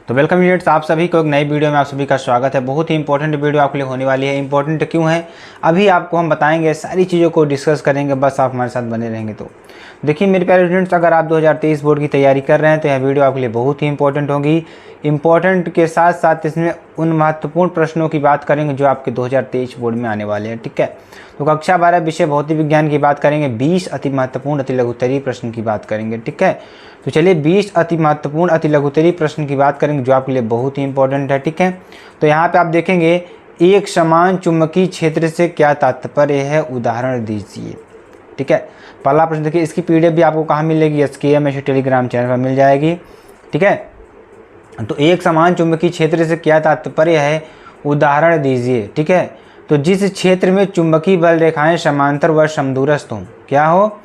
तो welcome units, आप सभी को एक नई वीडियो में आप सभी का स्वागत है। बहुत ही इंपॉर्टेंट वीडियो आपके लिए होने वाली है। इंपॉर्टेंट क्यों है अभी आपको हम बताएंगे, सारी चीज़ों को डिस्कस करेंगे, बस आप हमारे साथ बने रहेंगे। तो देखिए मेरे प्यारे स्टूडेंट्स, अगर आप 2023 बोर्ड की तैयारी कर रहे हैं तो यह वीडियो आपके लिए बहुत ही इंपॉर्टेंट होगी। इंपॉर्टेंट के साथ साथ इसमें उन महत्वपूर्ण प्रश्नों की बात करेंगे जो आपके 2023 बोर्ड में आने वाले हैं। ठीक है, तो कक्षा 12 विषय भौतिक विज्ञान की बात करेंगे। 20 अति महत्वपूर्ण अति लघुत्तरीय प्रश्न की बात करेंगे। ठीक है, तो चलिए 20 अति महत्वपूर्ण अति लघुत्तरीय प्रश्न की बात करेंगे जो आपके लिए बहुत ही इंपॉर्टेंट है। ठीक है, तो यहाँ पे आप देखेंगे एक समान चुंबकीय क्षेत्र से क्या तात्पर्य है, उदाहरण दीजिए। ठीक है, पहला प्रश्न देखिए, इसकी पीडीएफ भी आपको कहाँ मिलेगी, SKM टेलीग्राम चैनल पर मिल जाएगी। ठीक है, तो एक समान चुंबकीय क्षेत्र से क्या तात्पर्य है, उदाहरण दीजिए। ठीक है, तो जिस क्षेत्र में चुंबकीय बल रेखाएं समांतर व समदूरस्थ हों, क्या हो,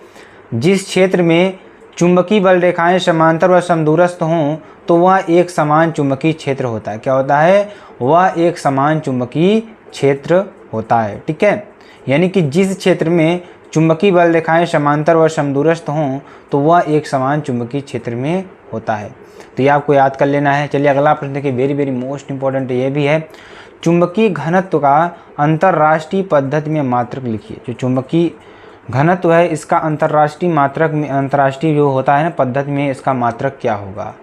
जिस क्षेत्र में चुंबकीय बल रेखाएं समांतर व समदूरस्थ हों तो वह एक समान चुंबकीय क्षेत्र होता है। क्या होता है, वह एक समान चुंबकीय क्षेत्र होता है। ठीक है, यानी कि जिस क्षेत्र में चुंबकीय बल रेखाएं समांतर व समदूरस्थ हों तो वह एक समान चुंबकीय क्षेत्र में होता है। तो ये आपको याद कर लेना है। चलिए अगला प्रश्न देखिए, वेरी मोस्ट इंपॉर्टेंट ये भी है। चुंबकीय घनत्व का अंतर्राष्ट्रीय पद्धति में मात्रक लिखिए। जो चुंबकीय घनत्व है इसका अंतर्राष्ट्रीय मात्रक में, अंतर्राष्ट्रीय जो होता है ना पद्धति में, इसका मात्रक क्या होगा।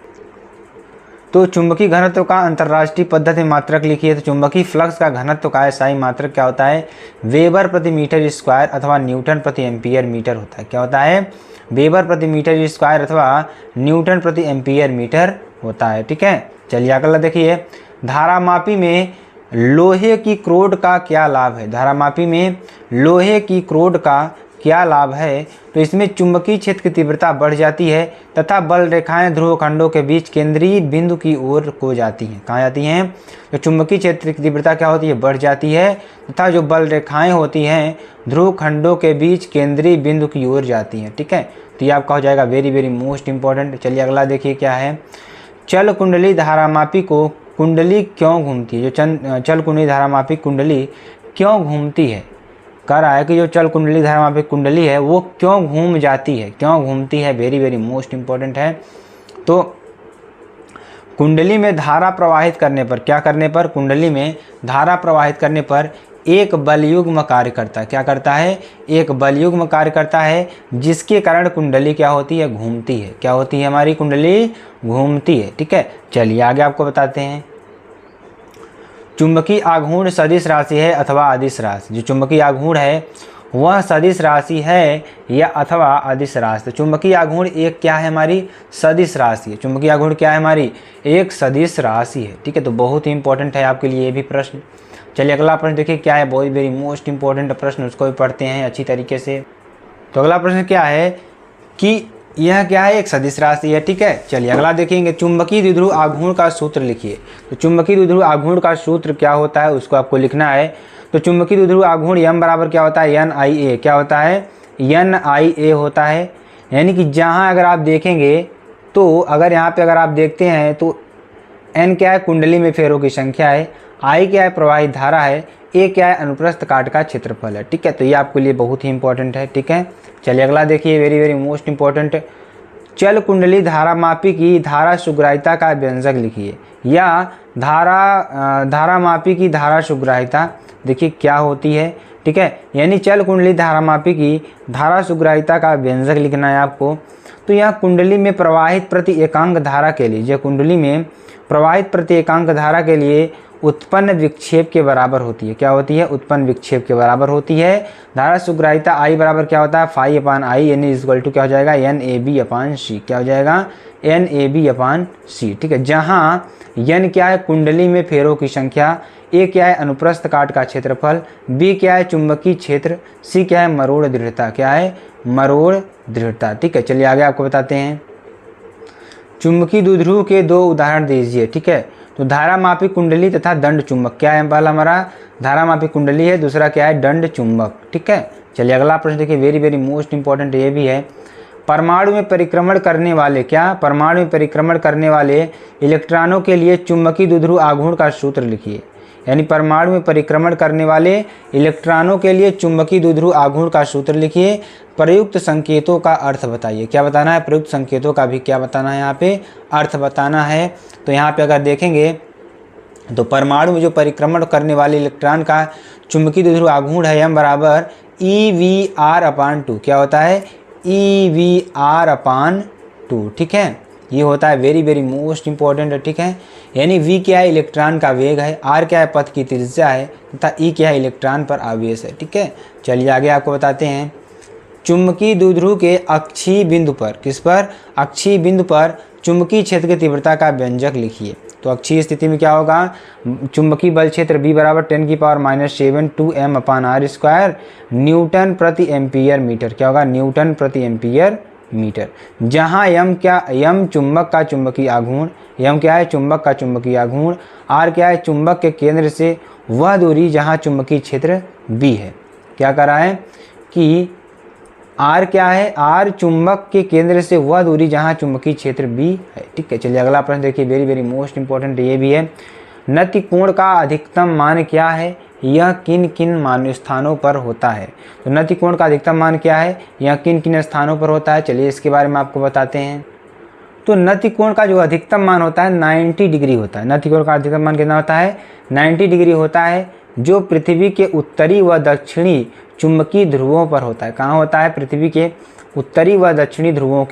तो चुंबकीय घनत्व का अंतर्राष्ट्रीय पद्धति में मात्रक लिखिए। तो चुंबकीय फ्लक्स का घनत्व का SI मात्रक क्या होता है, वेबर प्रति मीटर स्क्वायर अथवा न्यूटन प्रति एम्पियर मीटर होता है। क्या होता है, वेबर प्रति मीटर स्क्वायर अथवा न्यूटन प्रति एम्पियर मीटर होता है। ठीक है, चलिए अगला देखिए, धारामापी में लोहे की क्रोड का क्या लाभ है। धारामापी में लोहे की क्रोड का क्या लाभ है, तो इसमें चुंबकीय क्षेत्र की तीव्रता बढ़ जाती है तथा बल रेखाएं ध्रुव खंडों के बीच केंद्रीय बिंदु की ओर को जाती हैं। कहाँ जाती हैं, तो चुंबकीय क्षेत्र की तीव्रता क्या होती है, बढ़ जाती है तथा जो बल रेखाएं होती हैं ध्रुव खंडों के बीच केंद्रीय बिंदु की ओर जाती हैं। ठीक है, तो ये आपका हो जाएगा वेरी मोस्ट इंपॉर्टेंट। चलिए अगला देखिए क्या है, चल कुंडली धारामापी को कुंडली क्यों घूमती है। जो चल कुंडली धारामापी कुंडली क्यों घूमती है, कह रहा है कि जो चल कुंडली धारामापी कुंडली है वो क्यों घूम जाती है, क्यों घूमती है, वेरी मोस्ट इंपॉर्टेंट है। तो कुंडली में धारा प्रवाहित करने पर, क्या करने पर, कुंडली में धारा प्रवाहित करने पर एक बलयुग्म कार्य करता है। क्या करता है, एक बलयुग्म कार्य करता है जिसके कारण कुंडली क्या होती है, घूमती है। क्या होती है, हमारी कुंडली घूमती है। ठीक है, चलिए आगे आपको बताते हैं। चुंबकीय आघूर्ण सदिश राशि है अथवा अदिश राशि। जो चुंबकीय आघूर्ण है वह सदिश राशि है या अथवा अदिश राशि। तो चुंबकीय आघूर्ण एक क्या है, हमारी सदिश राशि है। चुंबकीय आघूर्ण क्या है, हमारी एक सदिश राशि है। ठीक है, तो बहुत ही इंपॉर्टेंट है आपके लिए ये भी प्रश्न। चलिए अगला प्रश्न देखिए क्या है, बहुत वेरी मोस्ट इंपॉर्टेंट प्रश्न, उसको भी पढ़ते हैं अच्छी तरीके से। तो अगला प्रश्न क्या है कि यह क्या है, एक सदिश राशि है। ठीक है, चलिए अगला देखेंगे, चुंबकीय द्विध्रुव आघूर्ण का सूत्र लिखिए। तो चुंबकीय द्विध्रुव आघूर्ण का सूत्र क्या होता है, उसको आपको लिखना है। तो चुंबकीय द्विध्रुव आघूर्ण M बराबर क्या होता है, NIA। क्या होता है, NIA होता है। यानी कि जहाँ अगर आप देखेंगे तो अगर यहाँ पे अगर आप देखते हैं तो N क्या है, कुंडली में फेरों की संख्या है, I क्या है, प्रवाहित धारा है, A क्या है, अनुप्रस्थ काट का क्षेत्रफल है। ठीक है, तो ये आपके लिए बहुत ही इंपॉर्टेंट है। ठीक है, चलिए अगला देखिए, वेरी मोस्ट इंपॉर्टेंट, चल कुंडली धारामापी की धारा सुग्राहिता का व्यंजक लिखिए। या धारामापी की धारा सुग्राहिता देखिए क्या होती है। ठीक है, यानी चल कुंडली धारामापी की धारा सुग्राहिता का व्यंजक लिखना है आपको। तो यहाँ कुंडली में प्रवाहित प्रति एकांक धारा के लिए, जो कुंडली में प्रवाहित प्रति एकांक धारा के लिए उत्पन्न विक्षेप के बराबर होती है। क्या होती है, उत्पन्न विक्षेप के बराबर होती है। धारा सुग्राहिता I बराबर क्या होता है, φ/I, यानी इक्वल टू क्या हो जाएगा, NAB/C। क्या हो जाएगा, NAB/C। ठीक है, जहाँ N क्या है, कुंडली में फेरों की संख्या, A क्या है, अनुप्रस्थ काट का क्षेत्रफल, B क्या है, चुंबकीय क्षेत्र, C क्या है, मरोड़ दृढ़ता। क्या है, मरोड़ दृढ़ता। ठीक है, चलिए आगे आपको बताते हैं। चुंबकीय द्विध्रुव के दो उदाहरण दीजिए। ठीक है, तो धारामापी कुंडली तथा दंड चुंबक। क्या है, पहला हमारा धारामापी कुंडली है, दूसरा क्या है, दंड चुंबक। ठीक है, चलिए अगला प्रश्न देखिए, वेरी मोस्ट इंपॉर्टेंट ये भी है। परमाणु में परिक्रमण करने वाले, क्या, परमाणु में परिक्रमण करने वाले इलेक्ट्रॉनों के लिए चुंबकीय द्विध्रुव आघूर्ण का सूत्र लिखिए। यानी परमाणु में परिक्रमण करने वाले इलेक्ट्रॉनों के लिए चुंबकीय द्विध्रुव आघूर्ण का सूत्र लिखिए। प्रयुक्त संकेतों का अर्थ बताइए। क्या बताना है? प्रयुक्त संकेतों का भी क्या बताना है? यहाँ पे अर्थ बताना है। तो यहाँ पे अगर देखेंगे तो परमाणु में जो परिक्रमण करने वाले इलेक्ट्रॉन का चुंबकीय द्विध्रुव आघूर्ण है m बराबर EVR/2। क्या होता है? EVR/2। ठीक है, ये होता है वेरी वेरी मोस्ट इंपॉर्टेंट है। ठीक है, यानी v क्या है? इलेक्ट्रॉन का वेग है, r क्या है? पथ की त्रिज्या है, तथा e क्या है? इलेक्ट्रॉन पर आवेश है। ठीक है, चलिए आगे आपको बताते हैं। चुंबकीय द्विध्रुव के अक्षीय बिंदु पर, किस पर? अक्षीय बिंदु पर चुंबकीय क्षेत्र की तीव्रता का व्यंजक लिखिए। तो अक्षीय स्थिति में क्या होगा? चुंबकीय बल क्षेत्र B बराबर 10⁻⁷ 2m/r² न्यूटन प्रति एम्पियर मीटर। क्या होगा? न्यूटन प्रति एम्पियर मीटर। जहाँ m क्या? m चुंबक का चुंबकीय आघूर्ण, m क्या है? चुंबक का चुंबकीय आघूर्ण, r क्या है? चुंबक के केंद्र से वह दूरी जहाँ चुंबकीय क्षेत्र B है। क्या कर रहा है कि r क्या है? r चुंबक के केंद्र से वह दूरी जहाँ चुंबकीय क्षेत्र B है। ठीक है, चलिए अगला प्रश्न देखिए, वेरी वेरी मोस्ट इंपॉर्टेंट ये भी है। नति कोण का अधिकतम मान क्या है? यह किन किन मान स्थानों पर होता है? तो नति कोण का अधिकतम मान क्या है? यह किन किन स्थानों पर होता है? चलिए इसके बारे में आपको बताते हैं। तो नति कोण का जो अधिकतम मान होता है 90 डिग्री होता है। नति कोण का अधिकतम मान कितना होता है? 90 डिग्री होता है, जो पृथ्वी के उत्तरी व दक्षिणी चुंबकीय ध्रुवों पर होता है। कहाँ होता है? पृथ्वी के उत्तरी व दक्षिणी ध्रुवों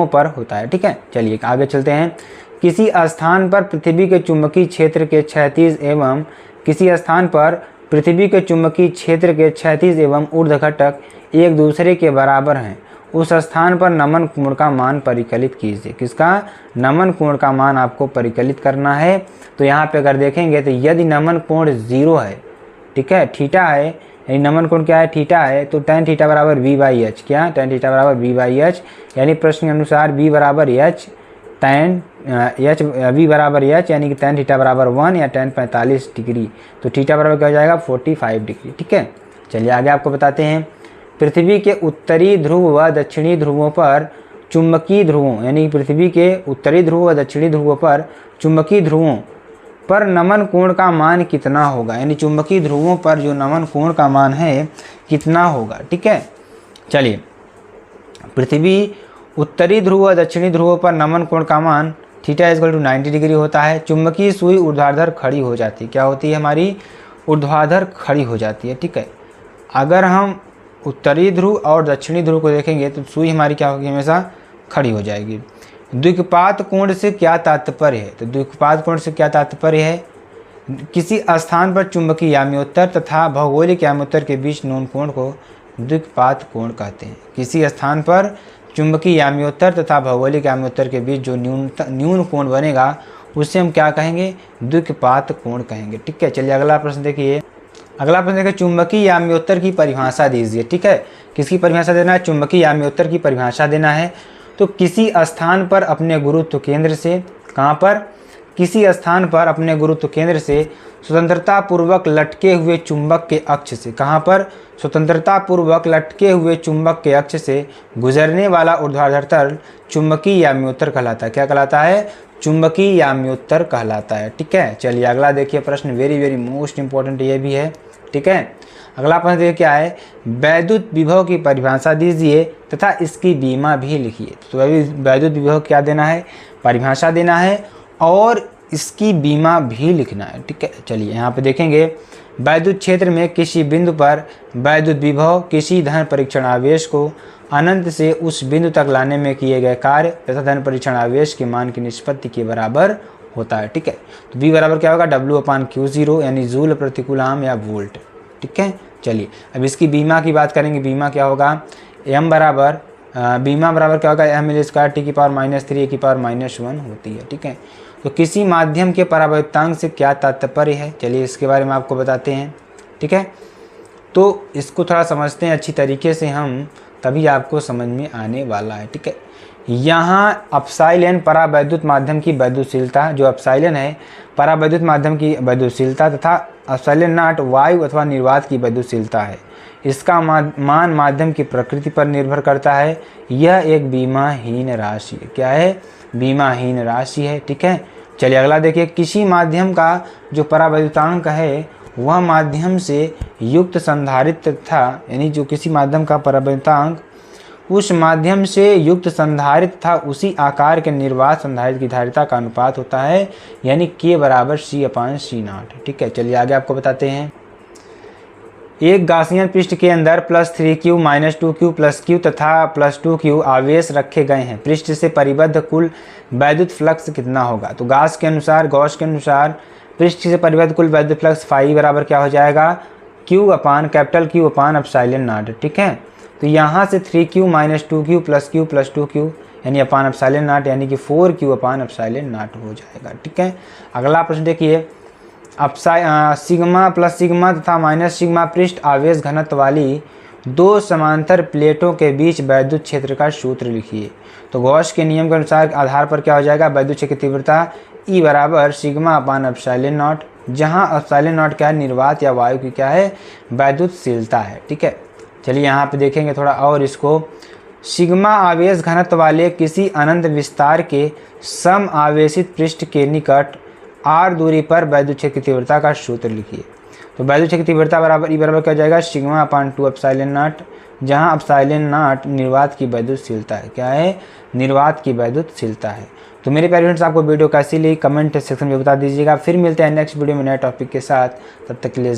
पर होता है। ठीक है, चलिए आगे चलते हैं। किसी स्थान पर पृथ्वी के चुंबकीय क्षेत्र के क्षैतिज एवं ऊर्ध्व घटक एक दूसरे के बराबर हैं, उस स्थान पर नमन कोण का मान परिकलित कीजिए। किसका? नमन कोण का मान आपको परिकलित करना है। तो यहाँ पे अगर देखेंगे तो यदि नमन कोण 0 है, ठीक है, थीटा है, यानी नमन कोण क्या है? थीटा है, तो tan थीटा बराबर V/h। क्या? tan थीटा बराबर V/h, यानी प्रश्न के अनुसार V बराबर h, tan V बराबर h, यानी कि tan थीटा बराबर 1 या tan 45 डिग्री। तो थीटा बराबर क्या हो जाएगा? 45 डिग्री। ठीक है, चलिए आगे आपको बताते हैं। पृथ्वी के उत्तरी ध्रुव व दक्षिणी ध्रुवों पर चुंबकीय ध्रुवों, यानी पृथ्वी के उत्तरी ध्रुव व दक्षिणी ध्रुवों पर चुंबकीय ध्रुवों पर नमन कोण का मान कितना होगा? यानी चुंबकीय ध्रुवों पर जो नमन कोण का मान है कितना होगा? ठीक है, चलिए पृथ्वी उत्तरी ध्रुव व दक्षिणी ध्रुवों पर नमन कोण का मान थीटा इक्वल टू 90 डिग्री होता है। चुंबकीय सुई ऊर्ध्वाधर खड़ी हो जाती है। क्या होती है? हमारी ऊर्ध्वाधर खड़ी हो जाती है। ठीक है, अगर हम उत्तरी ध्रुव और दक्षिणी ध्रुव को देखेंगे तो सुई हमारी क्या होगी? हमेशा खड़ी हो जाएगी। द्विपात कोण से क्या तात्पर्य है? तो द्विपात कोण से क्या तात्पर्य है? किसी स्थान पर चुंबकीय याम्योत्तर तथा भौगोलिक याम्योत्तर के बीच न्यून कोण को द्विपात कोण कहते हैं। किसी स्थान पर चुंबकीय याम्योत्तर तथा भौगोलिक याम्योत्तर के बीच जो न्यून कोण बनेगा उसे हम क्या कहेंगे? द्विपात कोण कहेंगे। ठीक है, चलिए अगला प्रश्न देखिए। अगला प्रश्न देखिए, चुंबकीय याम्योत्तर की परिभाषा दीजिए। ठीक है, किसकी परिभाषा देना है? चुंबकीय याम्योत्तर की परिभाषा देना है। तो किसी स्थान पर अपने गुरुत्व केंद्र से, कहाँ पर? किसी स्थान पर अपने गुरुत्व केंद्र से स्वतंत्रता पूर्वक लटके हुए चुंबक के अक्ष से, कहाँ पर? स्वतंत्रता पूर्वक लटके हुए चुंबक के अक्ष से गुजरने वाला ऊर्ध्वाधर तल चुंबकीय याम्योत्तर कहलाता है। क्या कहलाता है? चुंबकीय याम्योत्तर कहलाता है। ठीक है, चलिए अगला देखिए प्रश्न, वेरी वेरी मोस्ट इंपॉर्टेंट ये भी है। ठीक है, अगला प्रश्न देखिए क्या है? वैद्युत विभव की परिभाषा दीजिए तथा इसकी बीमा भी लिखिए। तो वैद्युत विभव क्या देना है? परिभाषा देना है और इसकी बीमा भी लिखना है। ठीक है, चलिए यहाँ पे देखेंगे। वैद्युत क्षेत्र में किसी बिंदु पर वैद्युत विभव किसी धन परीक्षण आवेश को अनंत से उस बिंदु तक लाने में किए गए कार्य तथा धन परीक्षण आवेश के मान की निष्पत्ति के बराबर होता है। ठीक है, तो V बराबर क्या होगा? W/Q0, यानी जूल प्रति कूलम या वोल्ट। ठीक है, चलिए अब इसकी बीमा की बात करेंगे। बीमा क्या होगा? बीमा बराबर क्या होगा? ml² T⁻³ E⁻1 होती है। ठीक है, तो किसी माध्यम के परावैद्युतांक से क्या तात्पर्य है? चलिए इसके बारे में आपको बताते हैं। ठीक है, तो इसको थोड़ा समझते हैं अच्छी तरीके से हम, तभी आपको समझ में आने वाला है। ठीक है, यहाँ अपसाइलन परावैद्युत माध्यम की वैद्युतशीलता, जो अपसाइलन है परावैद्युत माध्यम की वैद्युतशीलता, तथा अपसाइलन नॉट वायु अथवा निर्वात की वैद्युतशीलता है। इसका मान माध्यम की प्रकृति पर निर्भर करता है। यह एक बीमाहीन राशि है। क्या है? बीमाहीन राशि है। ठीक है, चलिए अगला देखिए, किसी माध्यम का जो परावैद्युतांक है वह माध्यम से युक्त संधारित्र था, यानी जो किसी माध्यम का परावैद्युतांक उस माध्यम से युक्त संधारित्र था उसी आकार के निर्वात संधारित्र की धारिता का अनुपात होता है, यानी K बराबर C/C0। ठीक है, चलिए आगे आपको बताते हैं। एक गाउसियन पृष्ठ के अंदर +3Q -2Q +Q तथा +2Q आवेश रखे गए हैं। पृष्ठ से परिबद्ध कुल वैद्युत फ्लक्स कितना होगा? तो गॉस के अनुसार पृष्ठ से परिबद्ध कुल वैद्युत फ्लक्स फाई बराबर क्या हो जाएगा? Q/Q/ε0। ठीक है, तो यहाँ से 3Q -2Q +Q +2Q यानी ε0 यानी कि 4Q/ε0 हो जाएगा। ठीक है, अगला प्रश्न देखिए, सिग्मा प्लस सिग्मा तथा माइनस सिग्मा पृष्ठ आवेश घनत्व वाली दो समांतर प्लेटों के बीच वैद्युत क्षेत्र का सूत्र लिखिए। तो गॉस के नियम के अनुसार आधार पर क्या हो जाएगा? वैद्युत क्षेत्र की तीव्रता E बराबर सिग्मा/ε0, जहाँ ε0 क्या है? निर्वात या वायु की क्या है? वैद्युतशीलता है। ठीक है, चलिए यहाँ पे देखेंगे थोड़ा और इसको। सिग्मा आवेश घनत्व वाले किसी अनंत विस्तार के सम आवेशित पृष्ठ के निकट r दूरी पर वैद्युत क्षेत्र की तीव्रता का सूत्र लिखिए। तो वैद्युत क्षेत्र की तीव्रता बराबर E बराबर क्या हो जाएगा? सिग्मा/2ε0, जहाँ ε0 निर्वात की वैद्युतशीलता है। क्या है? निर्वात की वैद्युतशीलता है। तो मेरे प्यारे फ्रेंड्स, आपको वीडियो कैसी लगी कमेंट सेक्शन में बता दीजिएगा। फिर मिलते हैं नेक्स्ट वीडियो में नए टॉपिक के साथ, तब तक के लिए